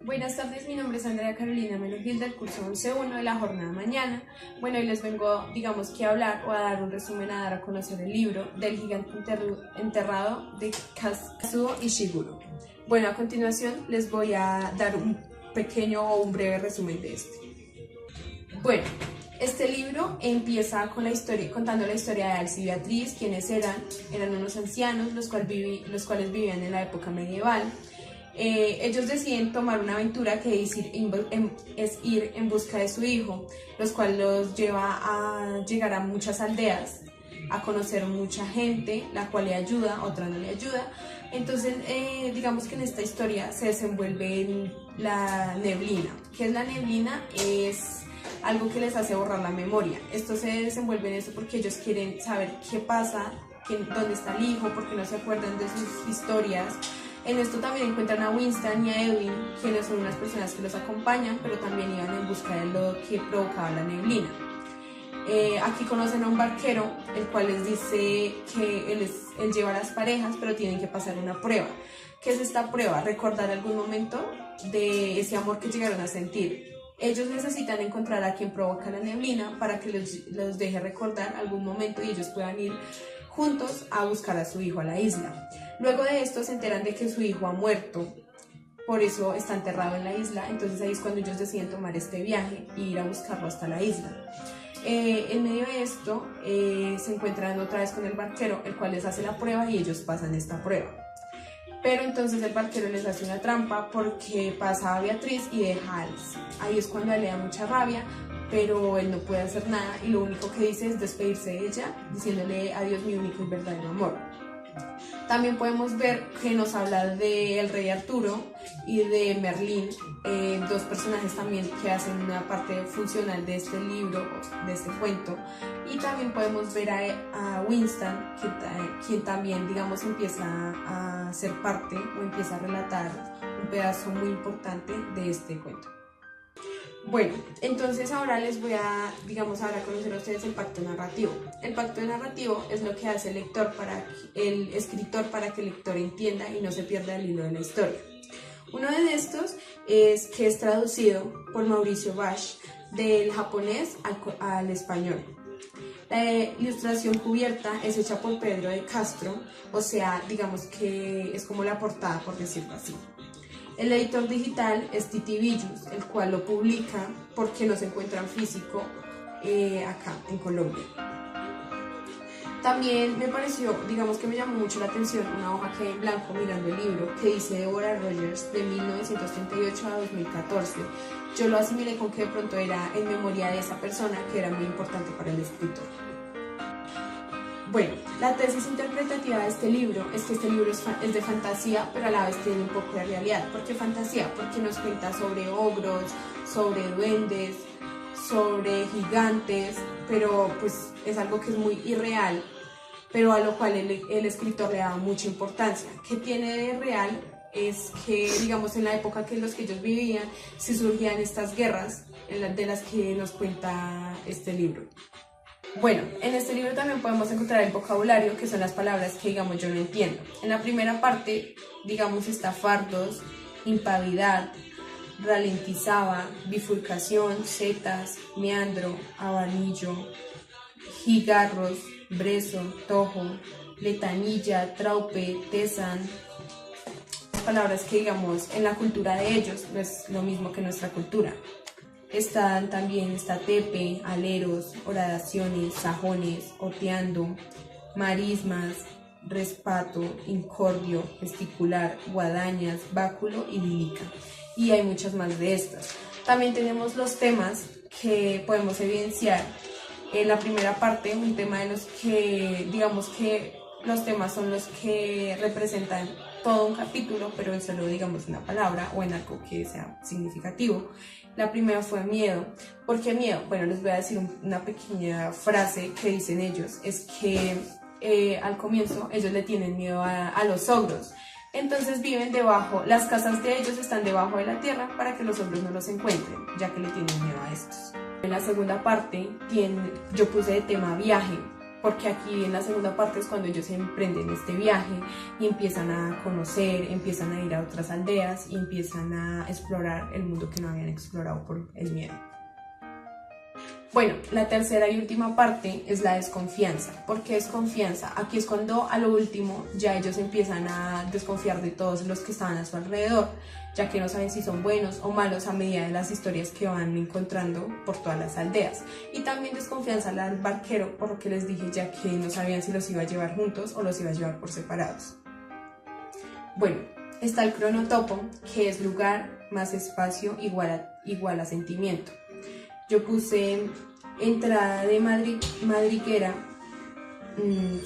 Buenas tardes, mi nombre es Andrea Carolina Melo Gil del curso 11.1 de la jornada mañana. Bueno, hoy les vengo, a hablar o a dar un resumen, a dar a conocer el libro del gigante enterrado de Kazuo Ishiguro. Bueno, a continuación les voy a dar un pequeño o un breve resumen de este. Bueno, este libro empieza con la historia, contando la historia de Alce y Beatriz, quienes eran unos ancianos, los cuales vivían en la época medieval. Ellos deciden tomar una aventura que es ir en busca de su hijo, los cuales los lleva a llegar a muchas aldeas, a conocer mucha gente, la cual le ayuda, otra no le ayuda. Entonces, digamos que en esta historia se desenvuelve en la neblina. ¿Qué es la neblina? Es algo que les hace borrar la memoria. Esto se desenvuelve en eso porque ellos quieren saber qué pasa, dónde está el hijo, porque no se acuerdan de sus historias. En esto también encuentran a Winston y a Edwin, quienes son unas personas que los acompañan, pero también iban en busca de lo que provocaba la neblina. Aquí conocen a un barquero, el cual les dice que él lleva a las parejas, pero tienen que pasar una prueba. ¿Qué es esta prueba? Recordar algún momento de ese amor que llegaron a sentir. Ellos necesitan encontrar a quien provoca la neblina para que los deje recordar algún momento y ellos puedan ir juntos a buscar a su hijo a la isla. Luego de esto se enteran de que su hijo ha muerto, por eso está enterrado en la isla. Entonces ahí es cuando ellos deciden tomar este viaje e ir a buscarlo hasta la isla. En medio de esto se encuentran otra vez con el barquero, el cual les hace la prueba y ellos pasan esta prueba. Pero entonces el barquero les hace una trampa porque pasa a Beatriz y deja a Alce. Ahí es cuando le da mucha rabia, pero él no puede hacer nada y lo único que dice es despedirse de ella, diciéndole adiós mi único y verdadero amor. También podemos ver que nos habla del rey Arturo y de Merlín, dos personajes también que hacen una parte funcional de este libro, de este cuento. Y también podemos ver a Winston, quien también, digamos, empieza a ser parte o empieza a relatar un pedazo muy importante de este cuento. Bueno, entonces ahora les voy a, dar a conocer a ustedes el pacto narrativo. El pacto narrativo es lo que hace el escritor para que el lector entienda y no se pierda el hilo de la historia. Uno de estos es que es traducido por Mauricio Bash del japonés al español. La ilustración cubierta es hecha por Pedro de Castro, o sea, digamos que es como la portada, por decirlo así. El editor digital es Titi Villus, el cual lo publica porque no se encuentra en físico acá en Colombia. También me pareció, que me llamó mucho la atención una hoja que hay en blanco mirando el libro que dice Deborah Rogers de 1938 a 2014. Yo lo asimilé con que de pronto era en memoria de esa persona que era muy importante para el escritor. Bueno, la tesis interpretativa de este libro es que este libro es de fantasía, pero a la vez tiene un poco de realidad. ¿Por qué fantasía? Porque nos cuenta sobre ogros, sobre duendes, sobre gigantes, pero pues es algo que es muy irreal, pero a lo cual el escritor le da mucha importancia. ¿Qué tiene de real? Es que, en la época en la que ellos vivían, se surgían estas guerras de las que nos cuenta este libro. Bueno, en este libro también podemos encontrar el vocabulario, que son las palabras que, yo no entiendo. En la primera parte, está fardos, impavidad, ralentizaba, bifurcación, setas, meandro, abanillo, jigarros, brezo, tojo, letanilla, traupe, tesan. Palabras que, en la cultura de ellos no es lo mismo que nuestra cultura. Está tepe, aleros, horadaciones, sajones, oteando, marismas, respato, incordio, gesticular, guadañas, báculo y lírica. Y hay muchas más de estas. También tenemos los temas que podemos evidenciar. En la primera parte, un tema de los que, que los temas son los que representan todo un capítulo, pero en solo, una palabra o en algo que sea significativo. La primera fue miedo. ¿Por qué miedo? Bueno, les voy a decir una pequeña frase que dicen ellos. Es que al comienzo ellos le tienen miedo a los ogros. Entonces viven debajo, las casas de ellos están debajo de la tierra para que los ogros no los encuentren, ya que le tienen miedo a estos. En la segunda parte yo puse de tema viaje. porque aquí en la segunda parte es cuando ellos emprenden este viaje y empiezan a conocer, empiezan a ir a otras aldeas y empiezan a explorar el mundo que no habían explorado por el miedo. Bueno, la tercera y última parte es la desconfianza. ¿Por qué desconfianza? Aquí es cuando a lo último ya ellos empiezan a desconfiar de todos los que estaban a su alrededor, ya que no saben si son buenos o malos a medida de las historias que van encontrando por todas las aldeas. Y también desconfianza al barquero, por lo que les dije, ya que no sabían si los iba a llevar juntos o los iba a llevar por separados. Bueno, está el cronotopo, que es lugar más espacio igual a sentimiento. Yo puse entrada de madriguera,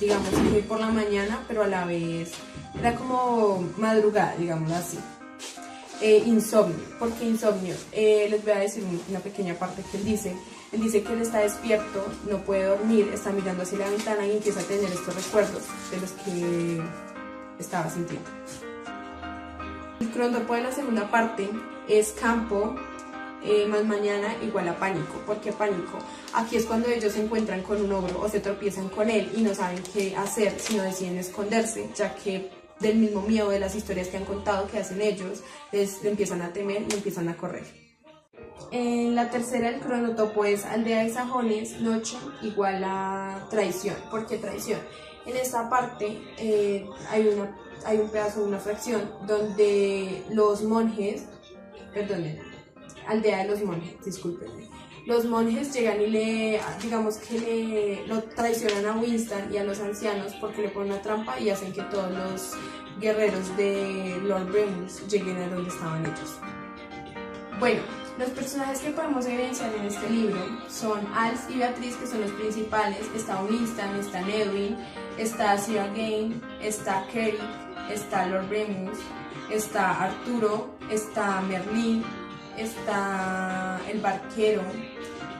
digamos que por la mañana, pero a la vez era como madrugada, digámoslo así. Insomnio. ¿Por qué insomnio? Les voy a decir una pequeña parte que él dice. Él dice que él está despierto, no puede dormir, está mirando hacia la ventana y empieza a tener estos recuerdos de los que estaba sintiendo. El cronotopo de la segunda parte es campo más mañana igual a pánico. ¿Por qué pánico? Aquí es cuando ellos se encuentran con un ogro o se tropiezan con él y no saben qué hacer, sino deciden esconderse, ya que del mismo miedo de las historias que han contado que hacen ellos, les empiezan a temer y empiezan a correr. En la tercera, el cronotopo es aldea de sajones, noche igual a traición. ¿Por qué traición? En esta parte hay un pedazo de una fracción donde los monjes, aldea de los monjes, discúlpenme. Los monjes llegan y lo traicionan a Winston y a los ancianos porque le ponen una trampa y hacen que todos los guerreros de Lord Remus lleguen a donde estaban ellos. Bueno, los personajes que podemos evidenciar en este libro son Alf y Beatriz, que son los principales. Está Winston, está Edwin, está Sir Gawain, está Kerry, está Lord Remus, está Arturo, está Merlín, está el barquero,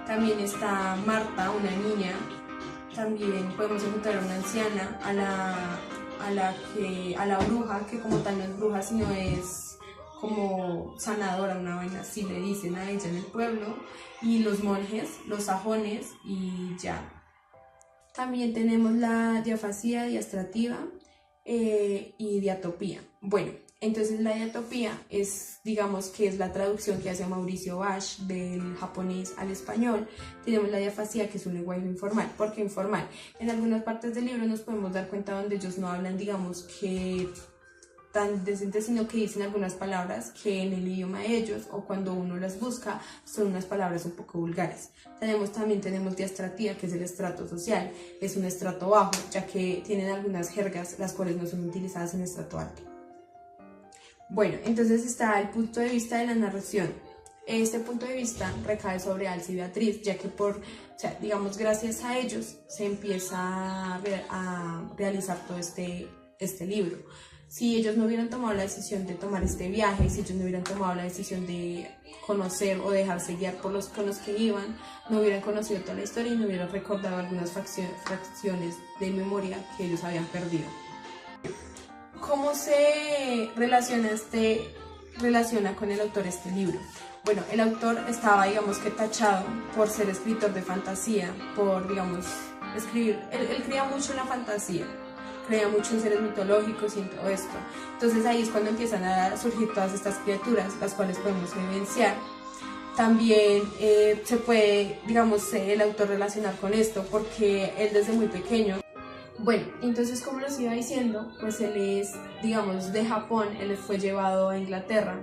también está Marta, una niña, también podemos encontrar a una anciana, a la bruja, que como tal no es bruja, sino es como sanadora, una vaina así le dicen a ella en el pueblo, y los monjes, los sajones y ya. También tenemos la diafasía, diastrativa y diatopía. Bueno, entonces la diatopía es, digamos que es la traducción que hace Mauricio Bash del japonés al español. Tenemos la diafasía, que es un lenguaje informal. ¿Por qué informal? En algunas partes del libro nos podemos dar cuenta donde ellos no hablan, digamos que tan decentes, sino que dicen algunas palabras que en el idioma de ellos o cuando uno las busca son unas palabras un poco vulgares. También tenemos diastrativa, que es el estrato social. Es un estrato bajo, ya que tienen algunas jergas las cuales no son utilizadas en estrato alto. Bueno, entonces está el punto de vista de la narración. Este punto de vista recae sobre Alf y Beatriz, ya que digamos, gracias a ellos se empieza a realizar todo este libro. Si ellos no hubieran tomado la decisión de tomar este viaje, si ellos no hubieran tomado la decisión de conocer o dejarse guiar con los que iban, no hubieran conocido toda la historia y no hubieran recordado algunas fracciones de memoria que ellos habían perdido. ¿Cómo se relaciona con el autor este libro? Bueno, el autor estaba, digamos que tachado por ser escritor de fantasía, por, digamos, escribir. Él creía mucho en la fantasía, creía mucho en seres mitológicos y en todo esto. Entonces ahí es cuando empiezan a surgir todas estas criaturas, las cuales podemos evidenciar. También se puede, digamos, el autor relacionar con esto, porque él desde muy pequeño. Bueno, entonces como les iba diciendo, pues él es, digamos, de Japón, él fue llevado a Inglaterra,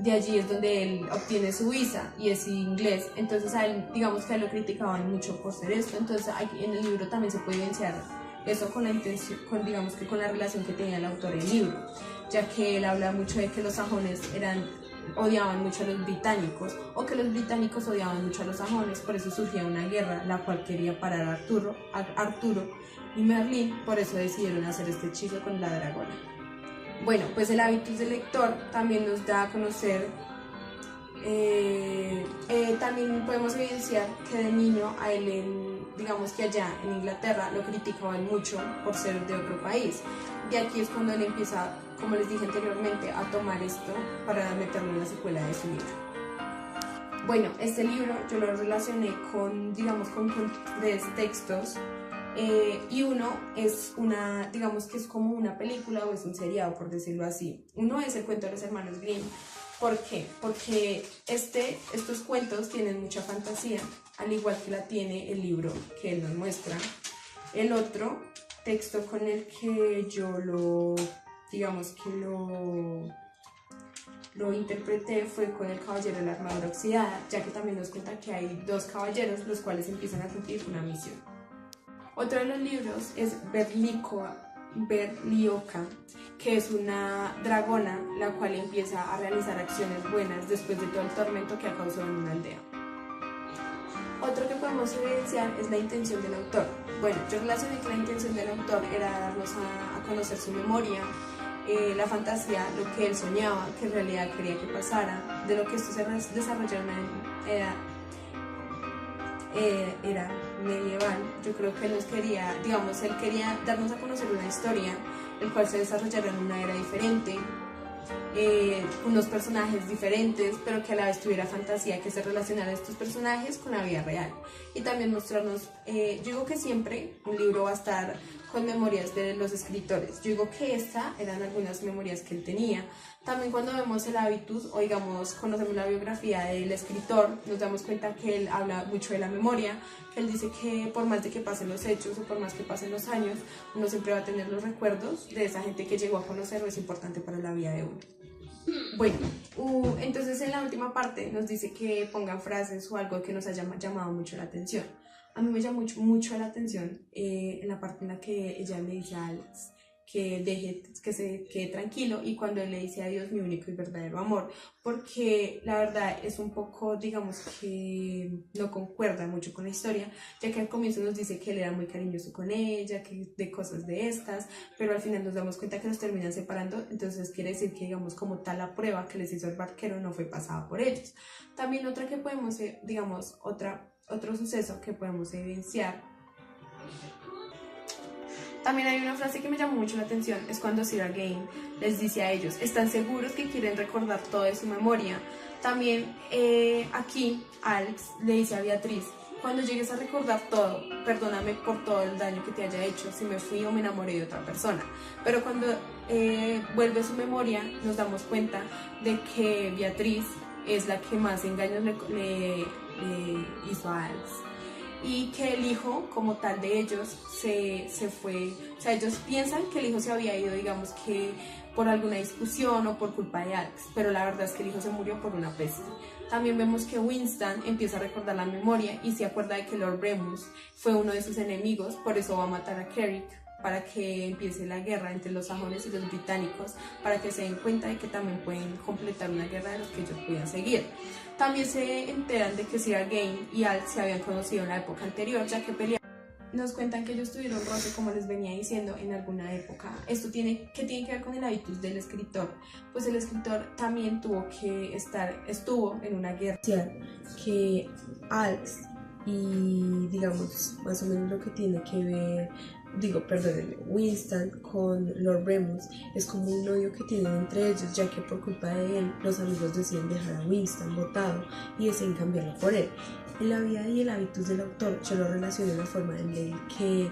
de allí es donde él obtiene su visa y es inglés, entonces a él, digamos que a él lo criticaban mucho por ser esto, entonces aquí en el libro también se puede evidenciar eso con la intención, digamos que con la relación que tenía el autor del libro, ya que él habla mucho de que los sajones odiaban mucho a los británicos o que los británicos odiaban mucho a los sajones, por eso surgía una guerra la cual quería parar a Arturo y Merlín, por eso decidieron hacer este hechizo con la dragona. Bueno, pues el hábitus del lector también nos da a conocer, también podemos evidenciar que de niño a él, digamos que allá en Inglaterra lo criticaban mucho por ser de otro país. De aquí es cuando él empieza, como les dije anteriormente, a tomar esto para meterlo en la secuela de su libro. Bueno, este libro yo lo relacioné con, digamos, con tres textos y uno es una, digamos que es como una película o es un seriado, por decirlo así. Uno es el cuento de los hermanos Grimm. ¿Por qué? Porque estos cuentos tienen mucha fantasía, al igual que la tiene el libro que él nos muestra. El otro texto con el que yo lo interpreté fue con el Caballero de la Armadura Oxidada, ya que también nos cuenta que hay dos caballeros los cuales empiezan a cumplir una misión. Otro de los libros es Berlioca, que es una dragona la cual empieza a realizar acciones buenas después de todo el tormento que ha causado en una aldea. Otro que podemos evidenciar es la intención del autor. Bueno, yo relacioné que la intención del autor era darnos a conocer su memoria, la fantasía, lo que él soñaba, que en realidad quería que pasara, de lo que esto se desarrolló en era medieval. Yo creo que él quería darnos a conocer una historia, el cual se desarrollara en una era diferente, unos personajes diferentes, pero que a la vez tuviera fantasía, que se relacionara estos personajes con la vida real. Y también mostrarnos, yo digo que siempre un libro va a estar con memorias de los escritores. Yo digo que estas eran algunas memorias que él tenía. También cuando vemos el hábitus o digamos conocemos la biografía del escritor, nos damos cuenta que él habla mucho de la memoria, que él dice que por más de que pasen los hechos o por más que pasen los años, uno siempre va a tener los recuerdos de esa gente que llegó a conocerlo, es importante para la vida de uno. Bueno, entonces en la última parte nos dice que pongan frases o algo que nos haya llamado mucho la atención. A mí me llamó mucho la atención en la parte en la que ella le dice a Alex que se quede tranquilo, y cuando él le dice adiós, mi único y verdadero amor, porque la verdad es un poco, digamos que no concuerda mucho con la historia, ya que al comienzo nos dice que él era muy cariñoso con ella, que de cosas de estas, pero al final nos damos cuenta que los terminan separando. Entonces quiere decir que digamos como tal la prueba que les hizo el barquero no fue pasada por ellos. También otra que podemos, digamos, otro suceso que podemos evidenciar. También hay una frase que me llamó mucho la atención, es cuando Sir Gawain les dice a ellos, ¿están seguros que quieren recordar todo de su memoria? También aquí Alex le dice a Beatriz, cuando llegues a recordar todo, perdóname por todo el daño que te haya hecho, si me fui o me enamoré de otra persona. Pero cuando vuelve su memoria, nos damos cuenta de que Beatriz es la que más engaños le hizo a Alex, y que el hijo como tal de ellos se fue, o sea, ellos piensan que el hijo se había ido, digamos que por alguna discusión o por culpa de Alex, pero la verdad es que el hijo se murió por una peste. También vemos que Winston empieza a recordar la memoria y se acuerda de que Lord Remus fue uno de sus enemigos, por eso va a matar a Carrick, para que empiece la guerra entre los sajones y los británicos, para que se den cuenta de que también pueden completar una guerra de los que ellos puedan seguir. También se enteran de que Sir Gawain y Al se habían conocido en la época anterior, ya que pelearon. Nos cuentan que ellos tuvieron roce, como les venía diciendo, en alguna época. Esto tiene que ver con el hábitus del escritor, pues el escritor también estuvo en una guerra que Alex, y digamos más o menos lo que tiene que ver, Winston con Lord Remus es como un odio que tienen entre ellos, ya que por culpa de él los amigos deciden dejar a Winston botado y deciden cambiarlo por él. En la vida y el hábitus del autor yo lo relaciono de la forma en que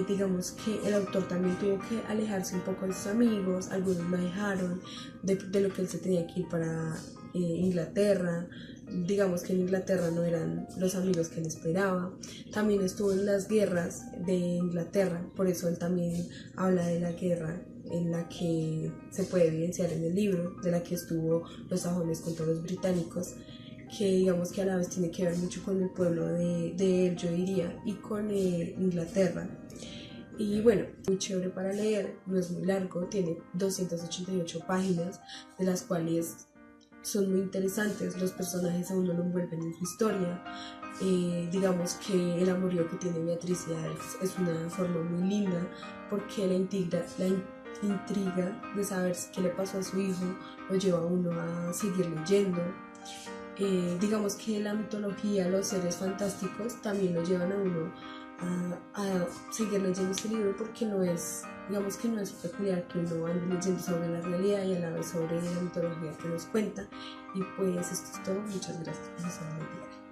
digamos que el autor también tuvo que alejarse un poco de sus amigos, algunos lo dejaron, de lo que él se tenía que ir para Inglaterra. Digamos que en Inglaterra no eran los amigos que él esperaba. También estuvo en las guerras de Inglaterra, por eso él también habla de la guerra en la que se puede evidenciar en el libro, de la que estuvo los sajones contra los británicos, que digamos que a la vez tiene que ver mucho con el pueblo de él, yo diría, y con Inglaterra. Y bueno, muy chévere para leer, no es muy largo, tiene 288 páginas, de las cuales son muy interesantes, los personajes a uno lo envuelven en su historia. Digamos que el amorío que tiene Beatriz y Alex es una forma muy linda, porque la intriga de saber qué le pasó a su hijo lo lleva a uno a seguir leyendo. Digamos que la mitología, los seres fantásticos también lo llevan a uno a seguir leyendo este libro, porque digamos que no es peculiar que uno ande leyendo sobre la realidad y a la vez sobre la mitología que nos cuenta. Y pues esto es todo, muchas gracias por estar aquí.